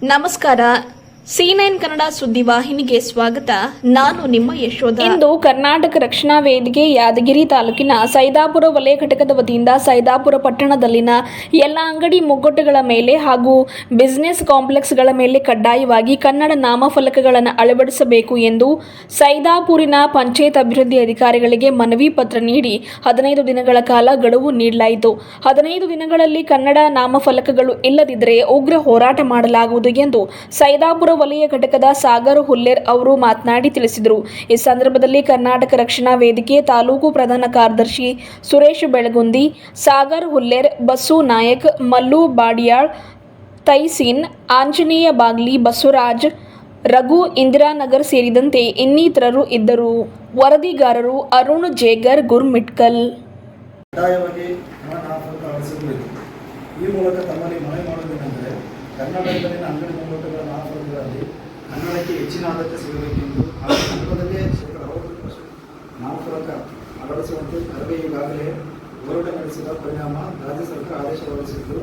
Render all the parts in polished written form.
ನಮಸ್ಕಾರ. C9 ಕನ್ನಡ ಸುದ್ದಿವಾಹಿನಿಗೆ ಸ್ವಾಗತ. ನಾನು ನಿಮ್ಮ ಯಶೋಧ. ಇಂದು ಕರ್ನಾಟಕ ರಕ್ಷಣಾ ವೇದಿಕೆ ಯಾದಗಿರಿ ತಾಲೂಕಿನ ಸೈದಾಪುರ ವಲಯ ಘಟಕದ ವತಿಯಿಂದ ಸೈದಾಪುರ ಪಟ್ಟಣದಲ್ಲಿನ ಎಲ್ಲ ಅಂಗಡಿ ಮುಗ್ಗಟ್ಟುಗಳ ಮೇಲೆ ಹಾಗೂ ಬಿಸಿನೆಸ್ ಕಾಂಪ್ಲೆಕ್ಸ್ಗಳ ಮೇಲೆ ಕಡ್ಡಾಯವಾಗಿ ಕನ್ನಡ ನಾಮಫಲಕಗಳನ್ನು ಅಳವಡಿಸಬೇಕು ಎಂದು ಸೈದಾಪುರಿನ ಪಂಚಾಯತ್ ಅಭಿವೃದ್ಧಿ ಅಧಿಕಾರಿಗಳಿಗೆ ಮನವಿ ಪತ್ರ ನೀಡಿ 15 ದಿನಗಳ ಕಾಲ ಗಡುವು ನೀಡಲಾಯಿತು. 15 ದಿನಗಳಲ್ಲಿ ಕನ್ನಡ ನಾಮಫಲಕಗಳು ಇಲ್ಲದಿದ್ದರೆ ಉಗ್ರ ಹೋರಾಟ ಮಾಡಲಾಗುವುದು ಎಂದು ಸೈದಾಪುರ ವಲಯ ಘಟಕದ ಸಾಗರ್ ಹುಲ್ಲೇರ್ ಅವರು ಮಾತನಾಡಿ ತಿಳಿಸಿದರು. ಈ ಸಂದರ್ಭದಲ್ಲಿ ಕರ್ನಾಟಕ ರಕ್ಷಣಾ ವೇದಿಕೆ ತಾಲೂಕು ಪ್ರಧಾನ ಕಾರ್ಯದರ್ಶಿ ಸುರೇಶ್ ಬೆಳಗುಂದಿ, ಸಾಗರ್ ಹುಲ್ಲೇರ್, ಬಸ್ಸು ನಾಯಕ್, ಮಲ್ಲು ಬಾಡಿಯಾಳ್, ತೈಸೀನ್, ಆಂಜನೇಯ ಬಾಗ್ಲಿ, ಬಸವರಾಜ್, ರಘು, ಇಂದಿರಾನಗರ್ ಸೇರಿದಂತೆ ಇನ್ನಿತರರು ಇದ್ದರು. ವರದಿಗಾರರು ಅರುಣ್ ಜೇಗರ್, ಗುರ್ಮಿಟ್ಕಲ್. ಈ ಮೂಲಕ ತಮ್ಮಲ್ಲಿ ಮನವಿ ಮಾಡುವುದೇನೆಂದರೆ ಕನ್ನಡದಲ್ಲಿನ ಅಂಗಡಿ ಮುಂಗಟ್ಟುಗಳ ನಾಮಫಲಕಗಳಲ್ಲಿ ಕನ್ನಡಕ್ಕೆ ಹೆಚ್ಚಿನ ಆದ್ಯತೆ ಸಿಗಬೇಕೆಂದು ಹಾಗೂ ಕನ್ನಡದಲ್ಲೇ 60% ನಾಮಫಲಕ ಅಳವಡಿಸುವಂತೆ ಕರವೇ ಈಗಾಗಲೇ ಹೋರಾಟ ನಡೆಸಿದ ಪರಿಣಾಮ ರಾಜ್ಯ ಸರ್ಕಾರ ಆದೇಶ ಹೊರಡಿಸಿದ್ದು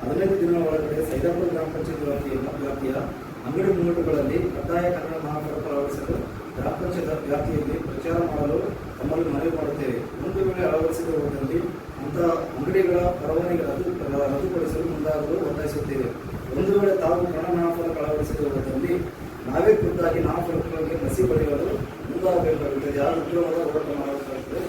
15 ದಿನಗಳ ಒಳಗಡೆ ಸೈದಾಪುರ ಗ್ರಾಮ ಪಂಚಾಯತ್ ವ್ಯಾಪ್ತಿಯ ಅಂಗಡಿ ಮುಂಗಟ್ಟುಗಳಲ್ಲಿ ಕಡ್ಡಾಯ ಕನ್ನಡ ನಾಮಫಲಕ ಅಳವಡಿಸಲು ಗ್ರಾಮ ಪಂಚಾಯತ್ ವ್ಯಾಪ್ತಿಯಲ್ಲಿ ಪ್ರಚಾರ ಮಾಡಲು ತಮ್ಮಲ್ಲಿ ಮನವಿ ಮಾಡುತ್ತೇವೆ. ಒಂದು ವೇಳೆ ಅಳವಡಿಸಿರುವುದರಲ್ಲಿ ಅಂತಹ ಅಂಗಡಿಗಳ ಪರವಾನಗಿ ರದ್ದುಪಡಿಸಲು ಮುಂದಾಗಲು ಒತ್ತಾಯಿಸುತ್ತೇವೆ. ಒಂದು ವೇಳೆ ತಾವು ಕನ್ನಡ ನಾಮಫಲಕ ಅಳವಡಿಸಿರುವುದರಲ್ಲಿ ನಾವೇ ಖುದ್ದಾಗಿ ನಾಮಫಲಕಗಳಿಗೆ ಮಸಿ ಬಳಿಯಲು ಮುಂದಾಗಬೇಕಾಗುತ್ತದೆ. ಯಾರು ಉಗ್ರವಾದ ಹೋರಾಟ ಮಾಡಬೇಕಾಗುತ್ತದೆ.